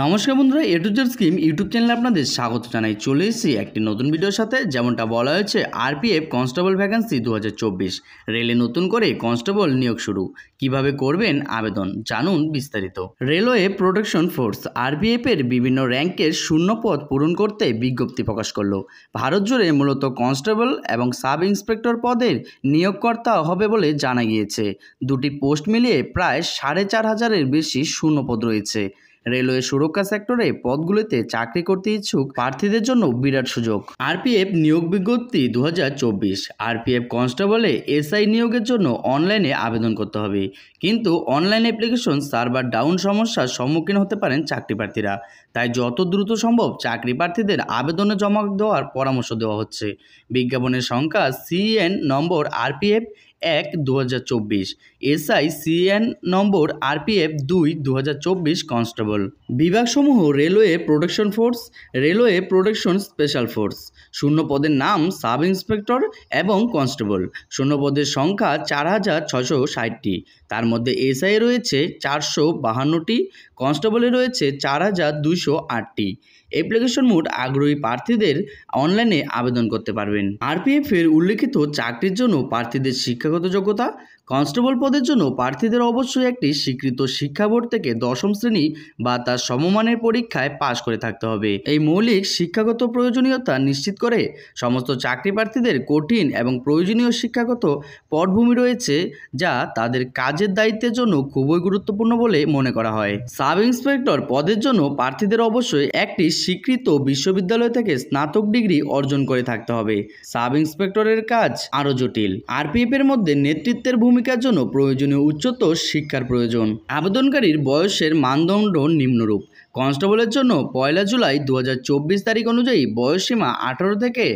নমস্কার বন্ধুরা, এ to Z scheme YouTube চ্যানেলে আপনাদের স্বাগত জানাই। চলে এসেছি একটি নতুন ভিডিওর সাথে। যেমনটা বলা হয়েছে, আরপিএফ কনস্টেবল ভ্যাকেন্সি 2024 রেলে নতুন করে কনস্টেবল নিয়োগ শুরু। কিভাবে করবেন আবেদন, জানুন বিস্তারিত। রেলওয়ে প্রোটেকশন ফোর্স আরপিএফ এর বিভিন্ন র্যাঙ্কের শূন্য পদ পূরণ করতে বিজ্ঞপ্তি প্রকাশ করলো। ভারত জুড়ে মূলত কনস্টেবল এবং সাব ইন্সপেক্টর পদের নিয়োগকর্তা হবে বলে জানা গিয়েছে। দুটি পোস্ট মিলিয়ে প্রায় 4,500-এর বেশি শূন্য পদ রয়েছে। রেলওয়ে সুরক্ষা সেক্টরে পদগুলিতে চাকরি করতে ইচ্ছুক প্রার্থীদের জন্য বিরাট সুযোগ। আরপিএফ নিয়োগ বিজ্ঞপ্তি 2024। আরপিএফ কনস্টেবলে এসআই নিয়োগের জন্য অনলাইনে আবেদন করতে হবে, কিন্তু অনলাইন অ্যাপ্লিকেশন সার্ভার ডাউন সমস্যার সম্মুখীন হতে পারেন চাকরি প্রার্থীরা। তাই যত দ্রুত সম্ভব চাকরি প্রার্থীদের আবেদনে জমা দেওয়ার পরামর্শ দেওয়া হচ্ছে। বিজ্ঞাপনের সংখ্যা CN number RPF 1/2024, SI CN number RPF 2/2024 constable. বিভাগসমূহ railway protection force, railway protection special force. শূন্য পদের নাম সাব ইন্সপেক্টর এবং কনস্টেবল। শূন্য পদের সংখ্যা 4,660টি। তার মধ্যে এসআই রয়েছে 452টি, কনস্টেবলে রয়েছে 4,208টি। অ্যাপ্লিকেশন মোড আগ্রহী প্রার্থীদের অনলাইনে আবেদন করতে পারবেন। আরপিএফ এর উল্লেখিত চাকরির জন্য প্রার্থীদের শিক্ষাগত যোগ্যতা। কনস্টেবল পদের জন্য প্রার্থীদের অবশ্যই একটি স্বীকৃত শিক্ষা বোর্ড থেকে 10ম শ্রেণী বা তার সমমানের পরীক্ষায় পাশ করে থাকতে হবে। এই মৌলিক শিক্ষাগত প্রয়োজনীয়তা নিশ্চিত করে সমস্ত চাকরি প্রার্থীদের কঠিন এবং প্রয়োজনীয় শিক্ষাগত পটভূমি রয়েছে, যা তাদের কাজের দায়িত্বের জন্য খুবই গুরুত্বপূর্ণ বলে মনে করা হয়। সাব ইন্সপেক্টর পদের জন্য প্রার্থীদের অবশ্যই একটি স্বীকৃত বিশ্ববিদ্যালয় থেকে স্নাতক ডিগ্রি অর্জন করে থাকতে হবে। সাব ইন্সপেক্টরের কাজ আরও জটিল। আরপিএফ এর মধ্যে নেতৃত্বের ভূমিকার জন্য প্রয়োজনীয় উচ্চতর শিক্ষার প্রয়োজন। আবেদনকারীর বয়সের মানদণ্ড নিম্নরূপ। কনস্টেবলের জন্য 1 জুলাই 2024 তারিখ অনুযায়ী বয়সসীমা 18 থেকে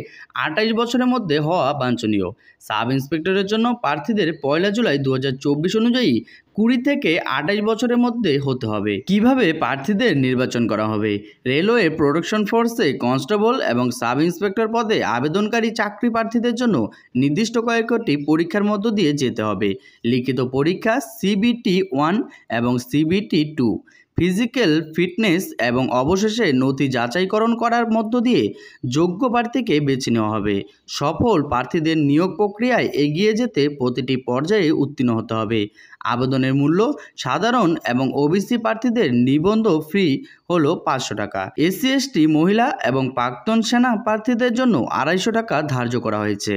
28 বছরের মধ্যে হওয়া বাঞ্ছনীয়। সাব ইন্সপেক্টরের জন্য প্রার্থীদের 1 জুলাই 2024 অনুযায়ী 20 থেকে 28 বছরের মধ্যে হতে হবে। কিভাবে প্রার্থীদের নির্বাচন করা হবে? রেলওয়ে প্রোটেকশন ফোর্সে কনস্টেবল এবং সাব ইন্সপেক্টর পদে আবেদনকারী চাকরি প্রার্থীদের জন্য নির্দিষ্ট কয়েকটি পরীক্ষার মধ্য দিয়ে যেতে হবে। লিখিত পরীক্ষা CBT 1 এবং CBT 2, ফিজিক্যাল ফিটনেস এবং অবশেষে নথি যাচাইকরণ করার মধ্য দিয়ে যোগ্য প্রার্থীকে বেছে নেওয়া হবে। সফল প্রার্থীদের নিয়োগ প্রক্রিয়ায় এগিয়ে যেতে প্রতিটি পর্যায়ে উত্তীর্ণ হতে হবে। আবেদনের মূল্য সাধারণ এবং ওবিসি প্রার্থীদের নিবন্ধ ফি হলো 500 টাকা। SC ST মহিলা এবং প্রাক্তন সেনা প্রার্থীদের জন্য 250 টাকা ধার্য করা হয়েছে।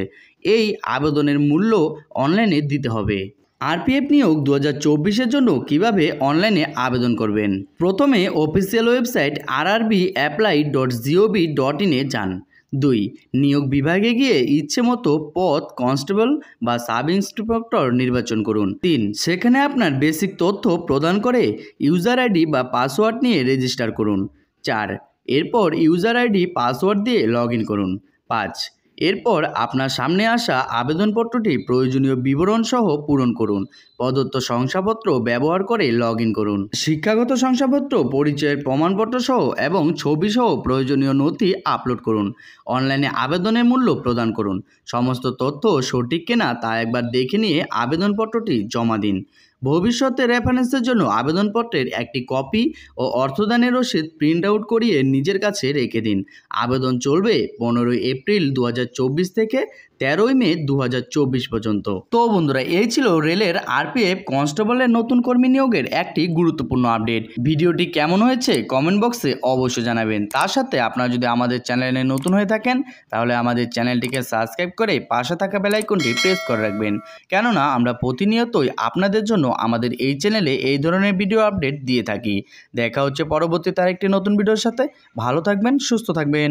এই আবেদনের মূল্য অনলাইনে দিতে হবে। আরপিএফ নিয়োগ 2024-এর জন্য কিভাবে অনলাইনে আবেদন করবেন? প্রথমে অফিসিয়াল ওয়েবসাইট rrbapply.gov.in এ যান। 2. নিয়োগ বিভাগে গিয়ে ইচ্ছে মতো পদ কনস্টেবল বা সাব ইন্সপেক্টর নির্বাচন করুন। 3. সেখানে আপনার বেসিক তথ্য প্রদান করে ইউজার আইডি বা পাসওয়ার্ড নিয়ে রেজিস্টার করুন। 4. এরপর ইউজার আইডি পাসওয়ার্ড দিয়ে লগ ইন করুন। 5. এরপর আপনার সামনে আসা আবেদনপত্রটি প্রয়োজনীয় বিবরণ সহ পূরণ করুন। প্রদত্ত শংসাপত্র ব্যবহার করে লগ ইন করুন। শিক্ষাগত শংসাপত্র, পরিচয়ের প্রমাণপত্র সহ এবং ছবি সহ প্রয়োজনীয় নথি আপলোড করুন। অনলাইনে আবেদনের মূল্য প্রদান করুন। সমস্ত তথ্য সঠিক কিনা তা একবার দেখে নিয়ে আবেদনপত্রটি জমা দিন। ভবিষ্যতে রেফারেন্সের জন্য আবেদনপত্রের একটি কপি ও অর্থদানের রসিদ প্রিন্ট আউট করিয়ে নিজের কাছে রেখে দিন। আবেদন চলবে 15 এপ্রিল 2024 থেকে 13 মে 2024 পর্যন্ত। তো বন্ধুরা, এই ছিল রেলের আরপিএফ কনস্টেবলের নতুন কর্মী নিয়োগের একটি গুরুত্বপূর্ণ আপডেট। ভিডিওটি কেমন হয়েছে কমেন্ট বক্সে অবশ্যই জানাবেন। তার সাথে আপনারা যদি আমাদের চ্যানেলে নতুন হয়ে থাকেন তাহলে আমাদের চ্যানেলটিকে সাবস্ক্রাইব করে পাশে থাকা বেল আইকনটি প্রেস করে রাখবেন, কেননা আমরা প্রতিনিয়তই আপনাদের জন্য আমাদের এই চ্যানেলে এই ধরনের ভিডিও আপডেট দিয়ে থাকি। দেখা হচ্ছে পরবর্তীতে আরেকটি নতুন ভিডিওর সাথে। ভালো থাকবেন, সুস্থ থাকবেন।